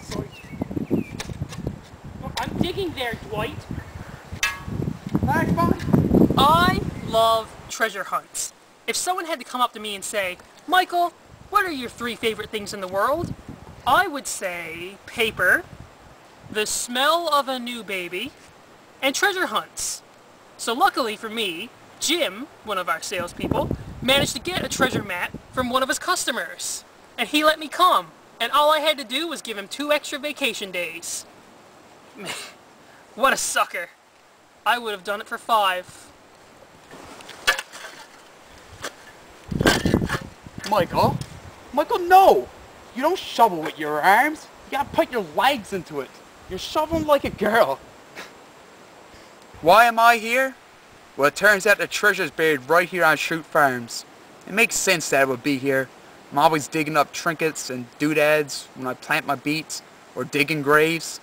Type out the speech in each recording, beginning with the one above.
Sorry. I'm digging there, Dwight. Thanks, buddy. I love treasure hunts. If someone had to come up to me and say, Michael, what are your 3 favorite things in the world? I would say paper, the smell of a new baby, and treasure hunts. So luckily for me, Jim, one of our salespeople, managed to get a treasure map from one of his customers. And he let me come. And all I had to do was give him 2 extra vacation days. Man, what a sucker. I would have done it for 5. Michael? Michael, no! You don't shovel with your arms. You gotta put your legs into it. You're shoveling like a girl. Why am I here? Well, it turns out the treasure's buried right here on Shroot Farms. It makes sense that it would be here. I'm always digging up trinkets and doodads when I plant my beets or digging graves.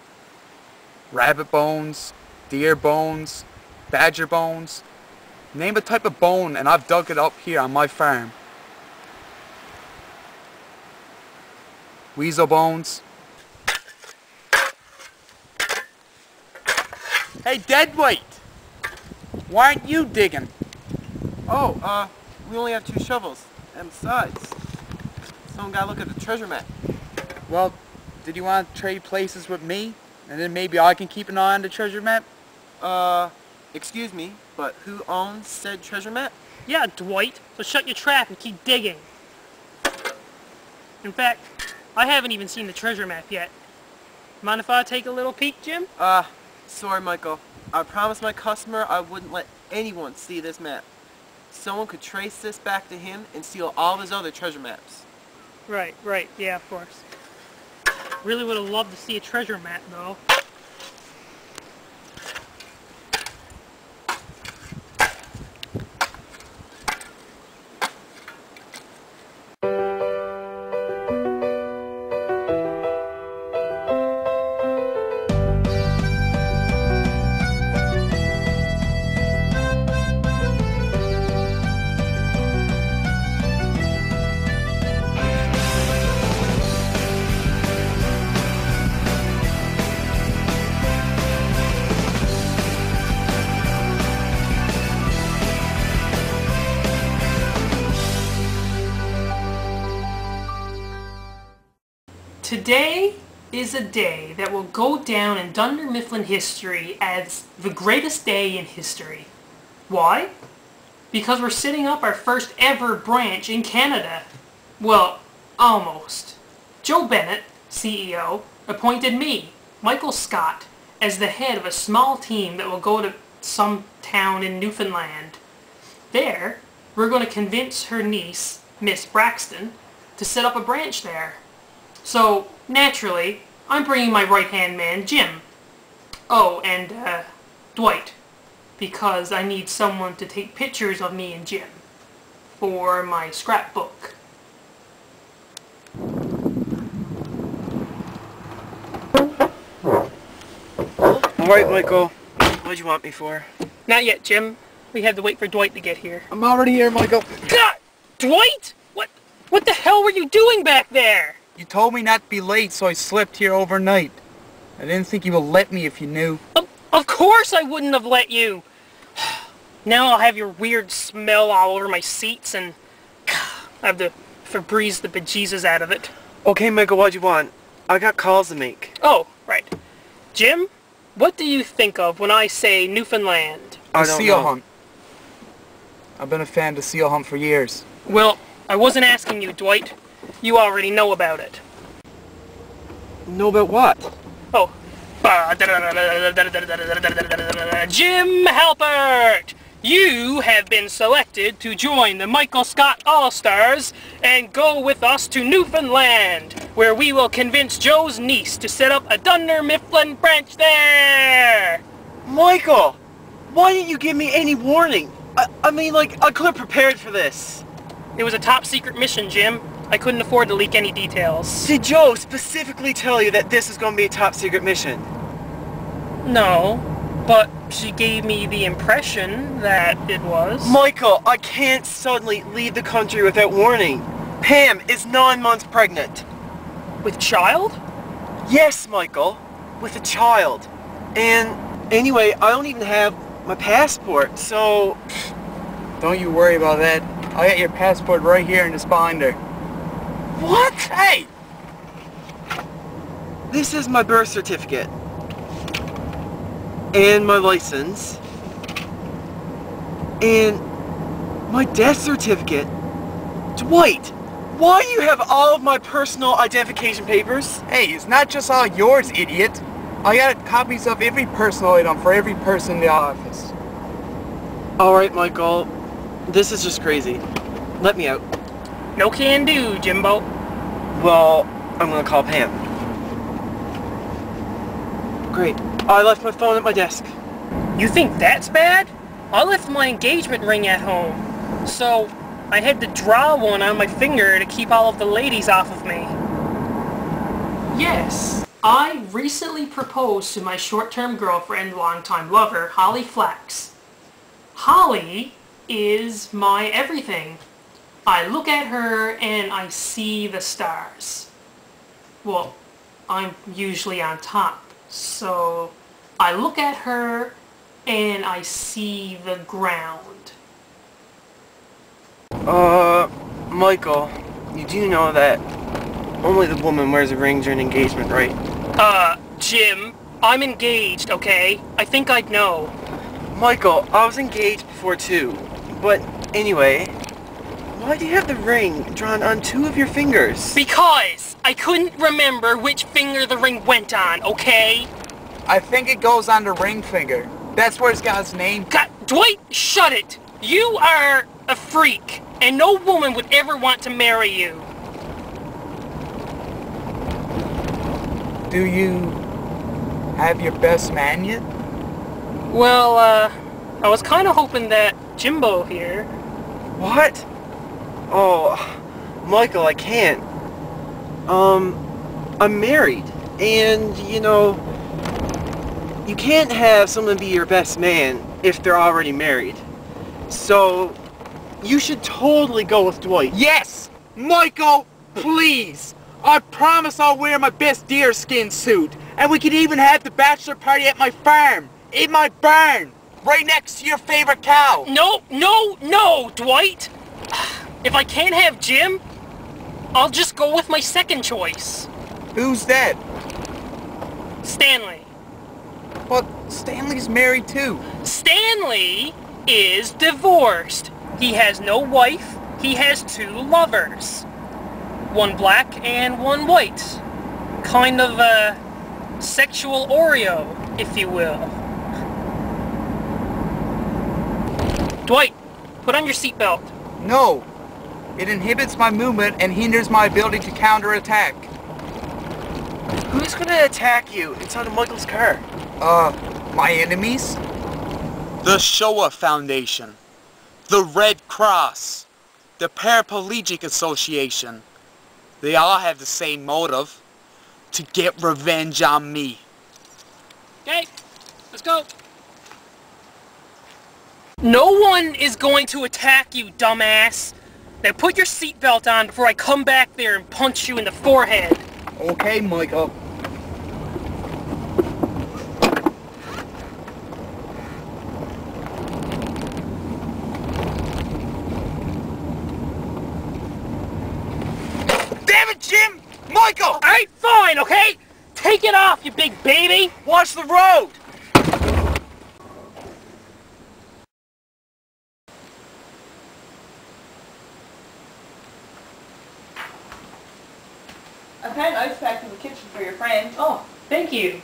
Rabbit bones, deer bones, badger bones. Name a type of bone and I've dug it up here on my farm. Weasel bones. Hey, Deadweight! Why aren't you digging? Oh, we only have 2 shovels. And besides, someone gotta look at the treasure map. Well, did you want to trade places with me? And then maybe I can keep an eye on the treasure map? Excuse me, but who owns said treasure map? Yeah, Dwight, so shut your trap and keep digging. In fact, I haven't even seen the treasure map yet. Mind if I take a little peek, Jim? Sorry, Michael. I promised my customer I wouldn't let anyone see this map. Someone could trace this back to him and steal all of his other treasure maps. Right, yeah, of course. Really would have loved to see a treasure map, though. Today is a day that will go down in Dunder Mifflin history as the greatest day in history. Why? Because we're setting up our first ever branch in Canada. Well, almost. Joe Bennett, CEO, appointed me, Michael Scott, as the head of a small team that will go to some town in Newfoundland. There, we're going to convince her niece, Miss Braxton, to set up a branch there. So, naturally, I'm bringing my right-hand man, Jim. Oh, and, Dwight. Because I need someone to take pictures of me and Jim. For my scrapbook. Alright, Michael. What'd you want me for? Not yet, Jim. We have to wait for Dwight to get here. I'm already here, Michael. God! Dwight? What the hell were you doing back there? You told me not to be late, so I slept here overnight. I didn't think you would let me if you knew. Of course I wouldn't have let you. Now I'll have your weird smell all over my seats and I have to Febreze the bejesus out of it. Okay, Michael, what'd you want? I got calls to make. Oh, right. Jim, what do you think of when I say Newfoundland? A seal hunt. I've been a fan of the seal hunt for years. Well, I wasn't asking you, Dwight. You already know about it. Know about what? Oh. Jim Halpert! You have been selected to join the Michael Scott All-Stars and go with us to Newfoundland, where we will convince Joe's niece to set up a Dunder Mifflin branch there! Michael! Why didn't you give me any warning? I mean, like, I could have prepared for this. It was a top-secret mission, Jim. I couldn't afford to leak any details. Did Joe specifically tell you that this is going to be a top-secret mission? No, but she gave me the impression that it was. Michael, I can't suddenly leave the country without warning. Pam is 9 months pregnant. With child? Yes, Michael, with a child. And anyway, I don't even have my passport, so... Don't you worry about that. I got your passport right here in this binder. What? Hey! This is my birth certificate. And my license. And my death certificate. Dwight, why do you have all of my personal identification papers? Hey, it's not just all yours, idiot. I got copies of every personal item for every person in the office. Alright, Michael. This is just crazy. Let me out. No can do, Jimbo. Well, I'm gonna call Pam. Great. I left my phone at my desk. You think that's bad? I left my engagement ring at home, so I had to draw one on my finger to keep all of the ladies off of me. Yes, I recently proposed to my short-term girlfriend, longtime lover, Holly Flax. Holly is my everything. I look at her and I see the stars. Well, I'm usually on top, so I look at her and I see the ground. Michael, you do know that only the woman wears a ring during engagement, right? Jim, I'm engaged, okay? I think I'd know. Michael, I was engaged before too. But anyway, why do you have the ring drawn on 2 of your fingers? Because I couldn't remember which finger the ring went on, okay? I think it goes on the ring finger. That's where it's got its name. God, Dwight, shut it! You are a freak, and no woman would ever want to marry you. Do you have your best man yet? Well, I was kind of hoping that Jimbo here... What? Oh, Michael, I can't. I'm married, and, you know, you can't have someone be your best man if they're already married. So, you should totally go with Dwight. Yes! Michael, please! I promise I'll wear my best deerskin suit, and we could even have the bachelor party at my farm, in my barn, right next to your favorite cow. No, no, no, Dwight! If I can't have Jim, I'll just go with my second choice. Who's that? Stanley. But Stanley's married too. Stanley is divorced. He has no wife. He has 2 lovers. One black and one white. Kind of a sexual Oreo, if you will. Dwight, put on your seatbelt. No. It inhibits my movement and hinders my ability to counterattack. Who's gonna attack you inside of Michael's car? My enemies? The Shoah Foundation. The Red Cross. The Paraplegic Association. They all have the same motive. To get revenge on me. Okay, let's go. No one is going to attack you, dumbass. Now put your seatbelt on before I come back there and punch you in the forehead. Okay, Michael. Damn it, Jim! Michael! Alright, fine, okay? Take it off, you big baby! Watch the road! I've had an ice pack in the kitchen for your friend. Oh, thank you.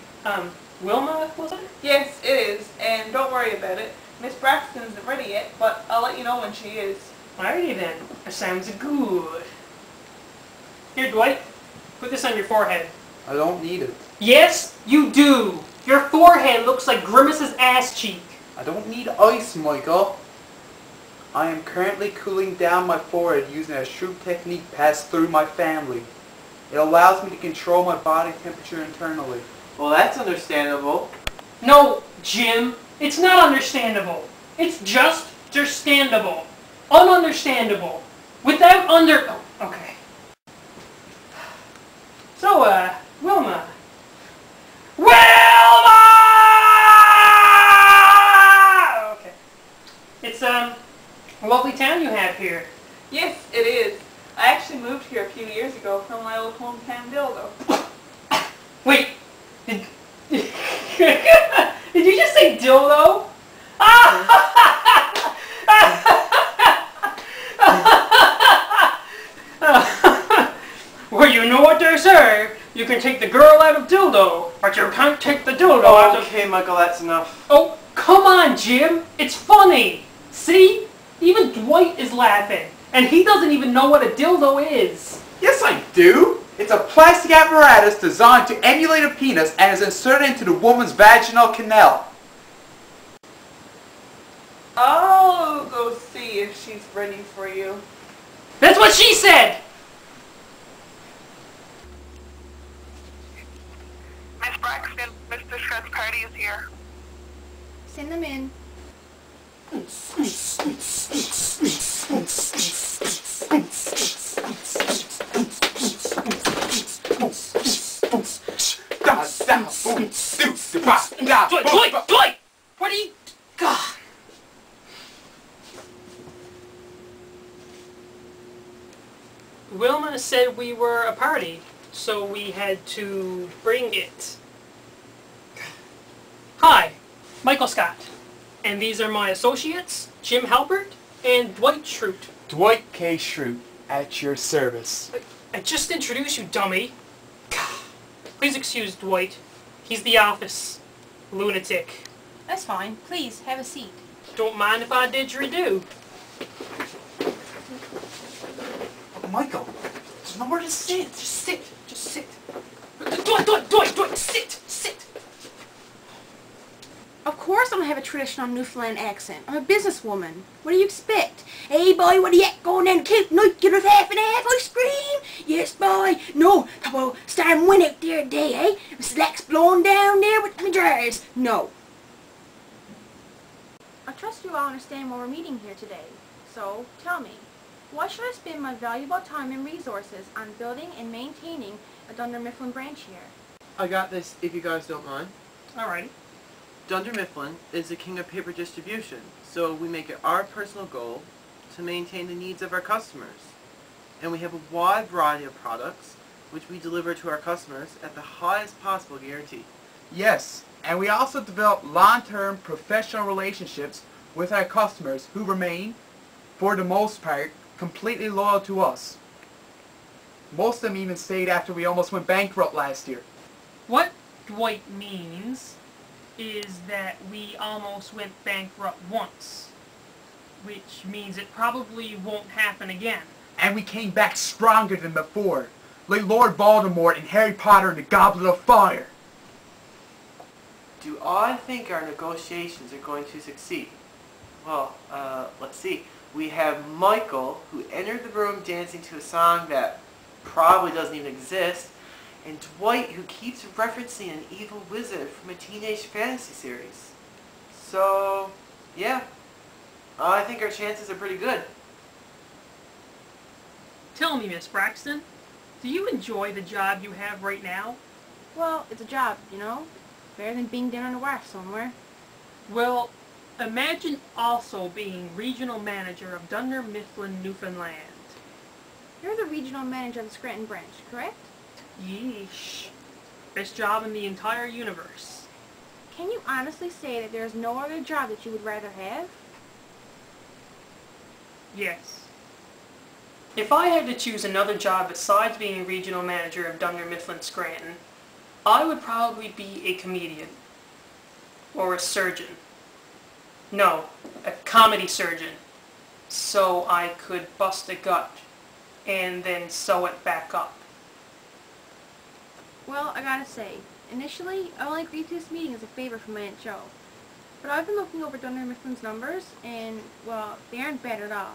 Wilma, was it? Yes, it is, and don't worry about it. Miss Braxton isn't ready yet, but I'll let you know when she is. Alrighty then. That sounds good. Here, Dwight. Put this on your forehead. I don't need it. Yes, you do! Your forehead looks like Grimace's ass cheek. I don't need ice, Michael. I am currently cooling down my forehead using a shrewd technique passed through my family. It allows me to control my body temperature internally. Well, that's understandable. No, Jim. It's not understandable. It's just understandable. Ununderstandable. Without under... Oh, okay. So, Wilma. Wilma! Okay. It's, a lovely town you have here. Yes, it is. I actually moved here a few years ago from my old hometown Dildo. Wait. Did you just say dildo? Well, you know what they say. You can take the girl out of dildo, but you can't take the dildo out of... Okay, Michael, that's enough. Oh, come on, Jim. It's funny. See? Even Dwight is laughing. And he doesn't even know what a dildo is. Yes, I do. It's a plastic apparatus designed to emulate a penis and is inserted into the woman's vaginal canal. I'll go see if she's ready for you. That's what she said! Miss Braxton, Mr. Shred's party is here. Send them in. Dwight! What are you... God. Wilma said we were a party, so we had to bring it. Hi, Michael Scott. And these are my associates, Jim Halbert and Dwight Schrute. Dwight K. Schrute, at your service. I just introduced you, dummy. Please excuse Dwight. He's the office lunatic. That's fine. Please, have a seat. Don't mind if I didgeridoo. Michael, there's nowhere to sit. Just sit. Just sit. Dwight, sit. Of course I don't have a traditional Newfoundland accent. I'm a businesswoman. What do you expect? Hey boy, what are you at going down Cape Night? Get us half and half ice cream? Yes boy. No, how about starting win out there today, eh? Slacks blowing down there with my drawers. No. I trust you all understand why we're meeting here today. So, tell me, why should I spend my valuable time and resources on building and maintaining a Dunder Mifflin branch here? I got this, if you guys don't mind. Alright. Dunder Mifflin is the king of paper distribution, so we make it our personal goal to maintain the needs of our customers. And we have a wide variety of products, which we deliver to our customers at the highest possible guarantee. Yes, and we also develop long-term professional relationships with our customers who remain, for the most part, completely loyal to us. Most of them even stayed after we almost went bankrupt last year. What Dwight means is that we almost went bankrupt once, which means it probably won't happen again. And we came back stronger than before, like Lord Voldemort in Harry Potter and the Goblet of Fire. Do I think our negotiations are going to succeed? Well, let's see. We have Michael, who entered the room dancing to a song that probably doesn't even exist, and Dwight, who keeps referencing an evil wizard from a teenage fantasy series. So, yeah, I think our chances are pretty good. Tell me, Miss Braxton, do you enjoy the job you have right now? Well, it's a job, you know? Better than being down on a wharf somewhere. Well, imagine also being regional manager of Dunder Mifflin, Newfoundland. You're the regional manager of the Scranton branch, correct? Yeesh. Best job in the entire universe. Can you honestly say that there is no other job that you would rather have? Yes. If I had to choose another job besides being regional manager of Dunder Mifflin Scranton, I would probably be a comedian. Or a surgeon. No, a comedy surgeon. So I could bust a gut and then sew it back up. Well, I gotta say, initially, I only agreed to this meeting as a favor from my Aunt Jo. But I've been looking over Dunder Mifflin's numbers, and, well, they aren't bad at all.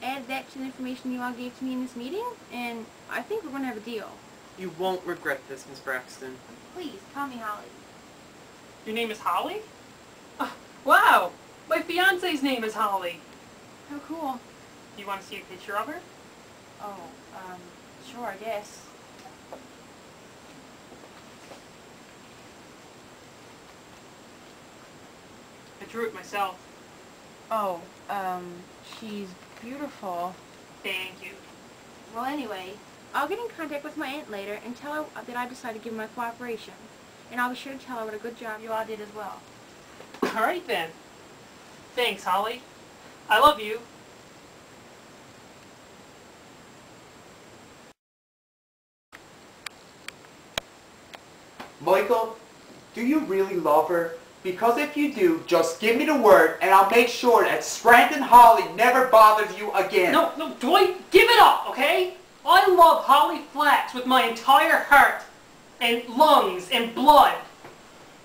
Add that to the information you all gave to me in this meeting, and I think we're going to have a deal. You won't regret this, Miss Braxton. Please, call me Holly. Your name is Holly? Wow! My fiance's name is Holly. How cool. Do you want to see a picture of her? Oh, sure, I guess. drew it myself. Oh, she's beautiful. Thank you. Well, anyway, I'll get in contact with my aunt later and tell her that I decided to give my cooperation. And I'll be sure to tell her what a good job you all did as well. Alright then. Thanks, Holly. I love you. Michael, do you really love her? Because if you do, just give me the word and I'll make sure that Scranton Holly never bothers you again. No, Dwight, give it up, okay? I love Holly Flax with my entire heart and lungs and blood.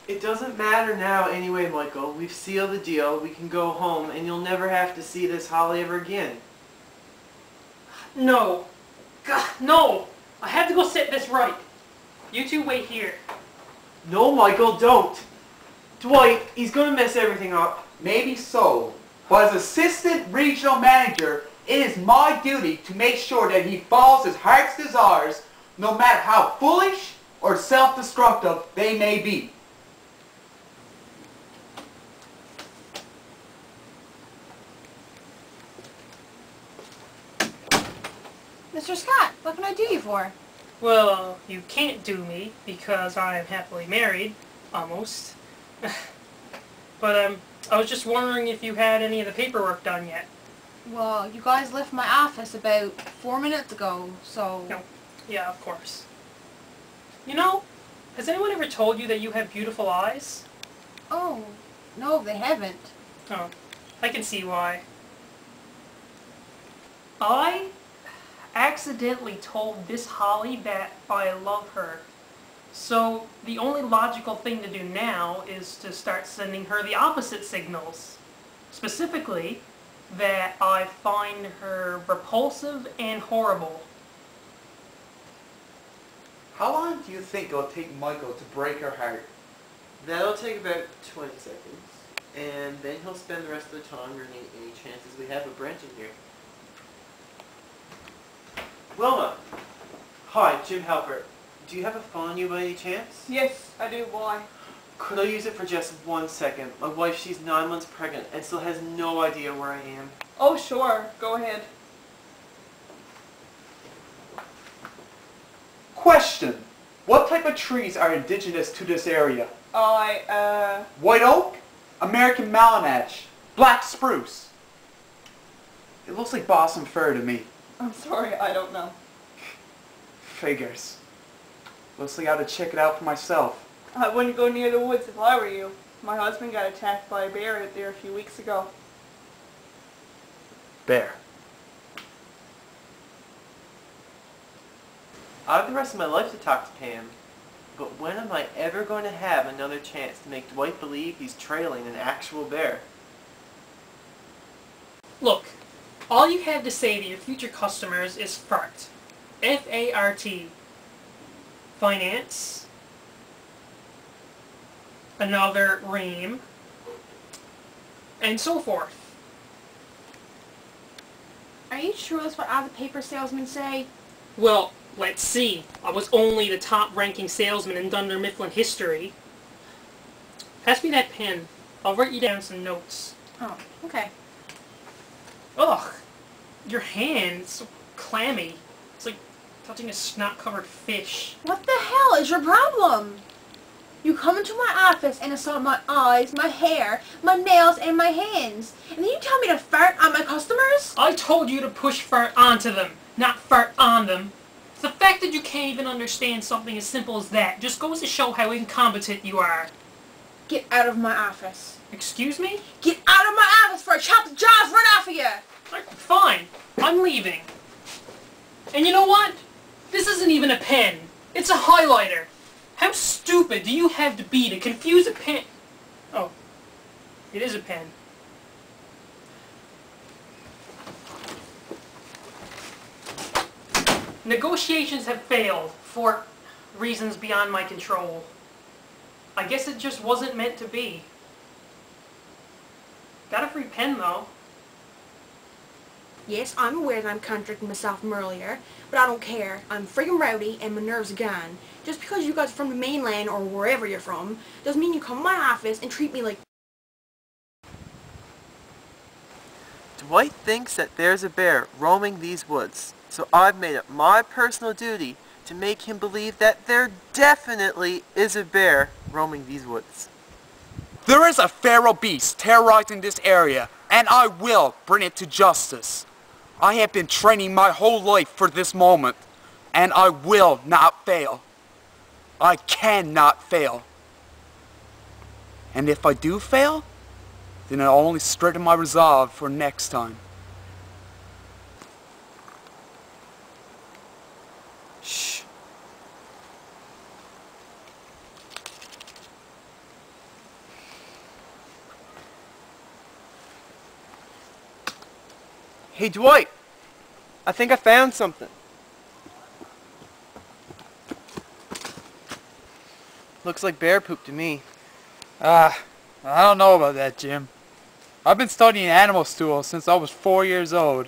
It doesn't matter now anyway, Michael. We've sealed the deal. We can go home and you'll never have to see this Holly ever again. No. God, no. I have to go set this right. You two wait here. No, Michael, don't. Dwight, he's going to mess everything up. Maybe so, but as assistant regional manager, it is my duty to make sure that he follows his heart's desires, no matter how foolish or self-destructive they may be. Mr. Scott, what can I do you for? Well, you can't do me because I am happily married, almost. But I was just wondering if you had any of the paperwork done yet. Well, you guys left my office about 4 minutes ago, so... No. Yeah, of course. You know, has anyone ever told you that you have beautiful eyes? Oh, no, they haven't. Oh, I can see why. I accidentally told this Holly that I love her. So the only logical thing to do now is to start sending her the opposite signals. Specifically, that I find her repulsive and horrible. How long do you think it'll take Michael to break her heart? That'll take about 20 seconds. And then he'll spend the rest of the time ruining any chances we have of branching here. Wilma! Hi, Jim Halpert. Do you have a phone on you by any chance? Yes, I do. Why? Could I use it for just 1 second? My wife, she's 9 months pregnant and still has no idea where I am. Oh, sure. Go ahead. Question. What type of trees are indigenous to this area? White oak, American malinache, black spruce. It looks like balsam fir to me. I'm sorry, I don't know. Figures. Looks like I ought to check it out for myself. I wouldn't go near the woods if I were you. My husband got attacked by a bear out there a few weeks ago. Bear. I have the rest of my life to talk to Pam. But when am I ever going to have another chance to make Dwight believe he's trailing an actual bear? Look, all you have to say to your future customers is FART. F-A-R-T. Finance. Another ream. And so forth. Are you sure that's what all the paper salesmen say? Well, let's see. I was only the top-ranking salesman in Dunder Mifflin history. Pass me that pen. I'll write you down some notes. Oh, okay. Ugh! Your hand is so clammy. It's like touching a snot-covered fish. What the hell is your problem? You come into my office and insult my eyes, my hair, my nails, and my hands. And then you tell me to fart on my customers? I told you to push fart onto them, not fart on them. The fact that you can't even understand something as simple as that just goes to show how incompetent you are. Get out of my office. Excuse me? Get out of my office before I chop the jaws right off of you! Fine. I'm leaving. And you know what? This isn't even a pen. It's a highlighter. How stupid do you have to be to confuse a pen? Oh. It is a pen. Negotiations have failed for reasons beyond my control. I guess it just wasn't meant to be. Got a free pen, though. Yes, I'm aware that I'm contradicting myself from earlier, but I don't care. I'm friggin' rowdy and my nerves are gone. Just because you guys are from the mainland or wherever you're from, doesn't mean you come to my office and treat me like Dwight thinks that there's a bear roaming these woods, so I've made it my personal duty to make him believe that there definitely is a bear roaming these woods. There is a feral beast terrorizing this area, and I will bring it to justice. I have been training my whole life for this moment, and I will not fail. I cannot fail. And if I do fail, then I'll only strengthen my resolve for next time. Shh. Hey Dwight, I think I found something. Looks like bear poop to me. I don't know about that, Jim. I've been studying animal stool since I was 4 years old,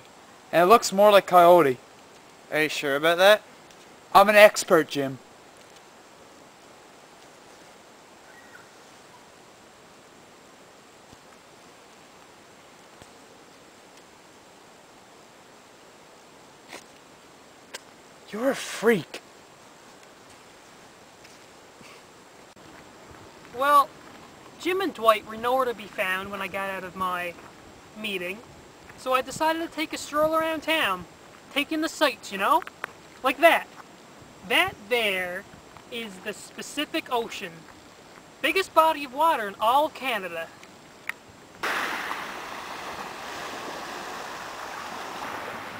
and it looks more like coyote. Are you sure about that? I'm an expert, Jim. You're a freak. Well, Jim and Dwight were nowhere to be found when I got out of my meeting, so I decided to take a stroll around town, taking the sights, you know? Like that. That there is the Pacific Ocean. Biggest body of water in all of Canada.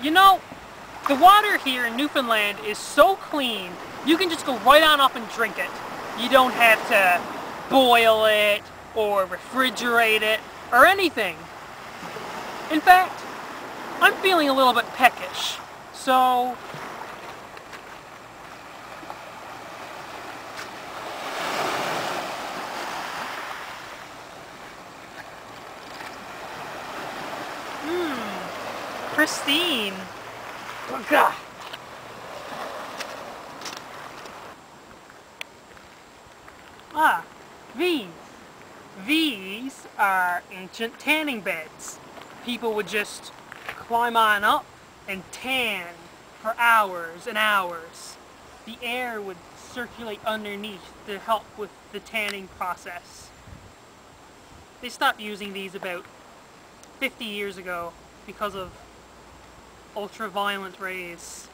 You know, the water here in Newfoundland is so clean, you can just go right on up and drink it. You don't have to boil it, or refrigerate it, or anything. In fact, I'm feeling a little bit peckish, so... pristine. Oh, God. Ah, these are ancient tanning beds. People would just climb on up and tan for hours and hours. The air would circulate underneath to help with the tanning process. They stopped using these about 50 years ago because of ultraviolet rays.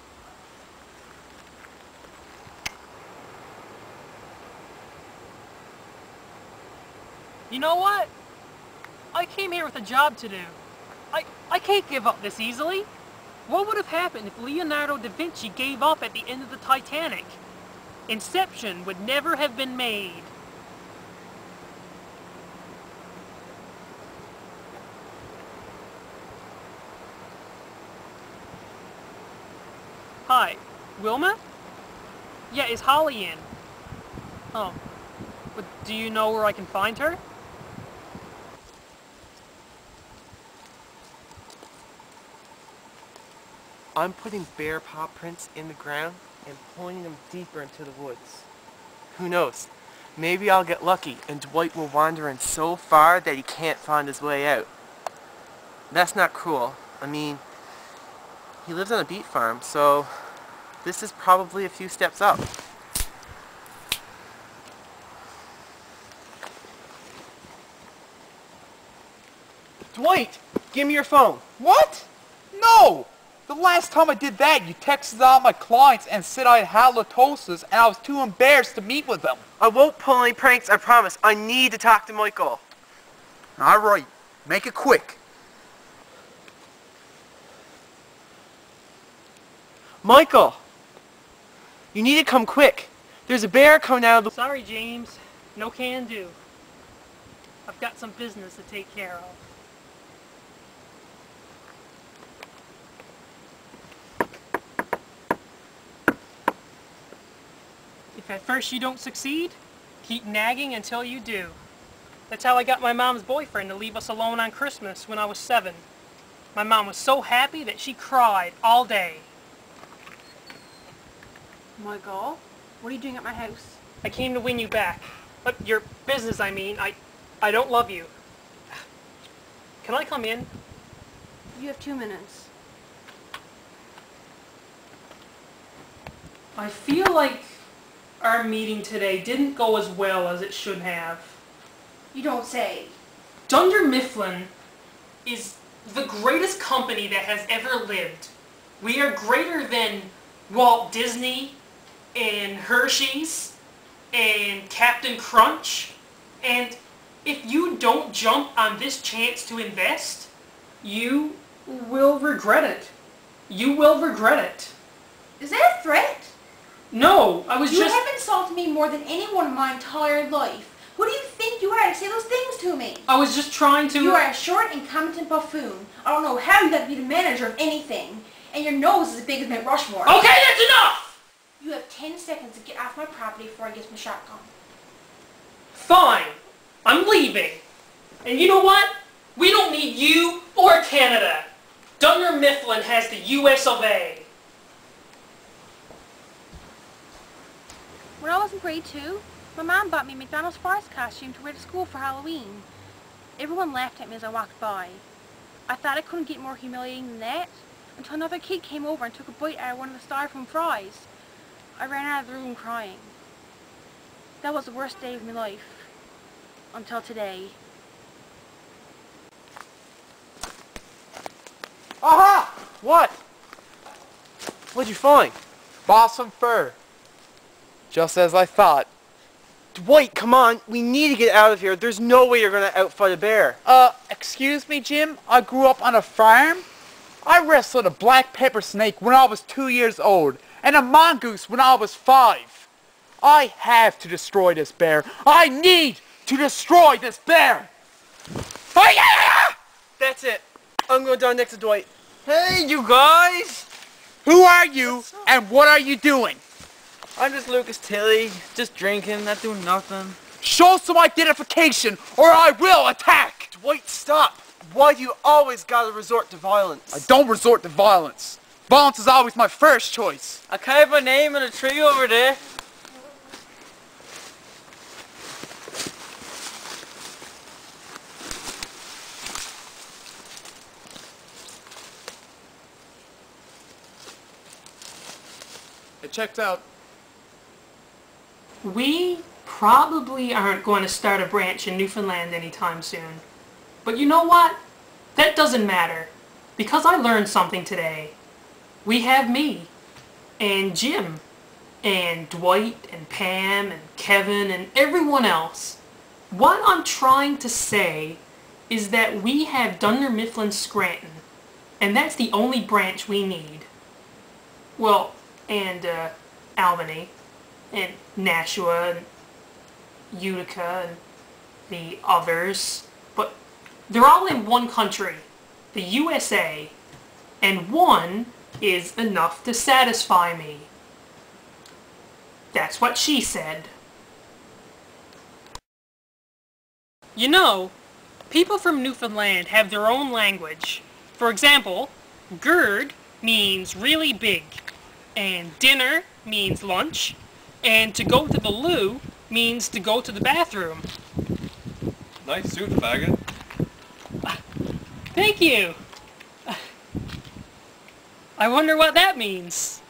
You know what? I came here with a job to do. I can't give up this easily. What would have happened if Leonardo da Vinci gave up at the end of the Titanic? Inception would never have been made. Hi, Wilma? Yeah, is Holly in? Oh, but do you know where I can find her? I'm putting bear paw prints in the ground and pointing them deeper into the woods. Who knows? Maybe I'll get lucky and Dwight will wander in so far that he can't find his way out. That's not cruel. I mean, he lives on a beet farm, so this is probably a few steps up. Dwight, give me your phone. What? No! The last time I did that, you texted all my clients and said I had halitosis and I was too embarrassed to meet with them. I won't pull any pranks, I promise. I need to talk to Michael. Alright, make it quick. Michael! You need to come quick. There's a bear coming out of the... Sorry, James. No can do. I've got some business to take care of. If at first you don't succeed, keep nagging until you do. That's how I got my mom's boyfriend to leave us alone on Christmas when I was 7. My mom was so happy that she cried all day. Michael, what are you doing at my house? I came to win you back. But your business, I mean. I don't love you. Can I come in? You have 2 minutes. I feel like our meeting today didn't go as well as it should have. You don't say. Dunder Mifflin is the greatest company that has ever lived. We are greater than Walt Disney and Hershey's and Captain Crunch. And if you don't jump on this chance to invest, you will regret it. You will regret it. Is that a threat? No, I was You just... have insulted me more than anyone in my entire life. Who do you think you are to say those things to me? I was just trying to... You are a short, incompetent buffoon. I don't know how you got to be the manager of anything. And your nose is as big as Mount Rushmore. Okay, that's enough! You have 10 seconds to get off my property before I get my shotgun. Fine. I'm leaving. And you know what? We don't need you or Canada. Dunder Mifflin has the US of A. When I was in grade 2, my mom bought me a McDonald's forest costume to wear to school for Halloween. Everyone laughed at me as I walked by. I thought it couldn't get more humiliating than that, until another kid came over and took a bite out of one of the styrofoam fries. I ran out of the room crying. That was the worst day of my life. Until today. Aha! What? What'd you find? Balsam fir. Just as I thought. Dwight, come on. We need to get out of here. There's no way you're gonna outfight a bear. Excuse me, Jim? I grew up on a farm. I wrestled a black pepper snake when I was 2 years old, and a mongoose when I was 5. I have to destroy this bear. I need to destroy this bear! That's it. I'm going down next to Dwight. Hey, you guys! Who are you, and what are you doing? I'm just Lucas Tilly, just drinking, not doing nothing. Show some identification, or I will attack! Dwight, stop! Why do you always gotta resort to violence? I don't resort to violence. Violence is always my first choice. I carve my name in a tree over there. It checked out. We probably aren't going to start a branch in Newfoundland anytime soon. But you know what? That doesn't matter. Because I learned something today. We have me, and Jim, and Dwight, and Pam, and Kevin, and everyone else. What I'm trying to say is that we have Dunder Mifflin Scranton, and that's the only branch we need. Well, and Albany, and Nashua, and Utica, and the others, but they're all in one country, the USA, and one is enough to satisfy me. That's what she said. You know, people from Newfoundland have their own language. For example, GERD means really big, and dinner means lunch, and to go to the loo means to go to the bathroom. Nice suit, faggot. Thank you! I wonder what that means.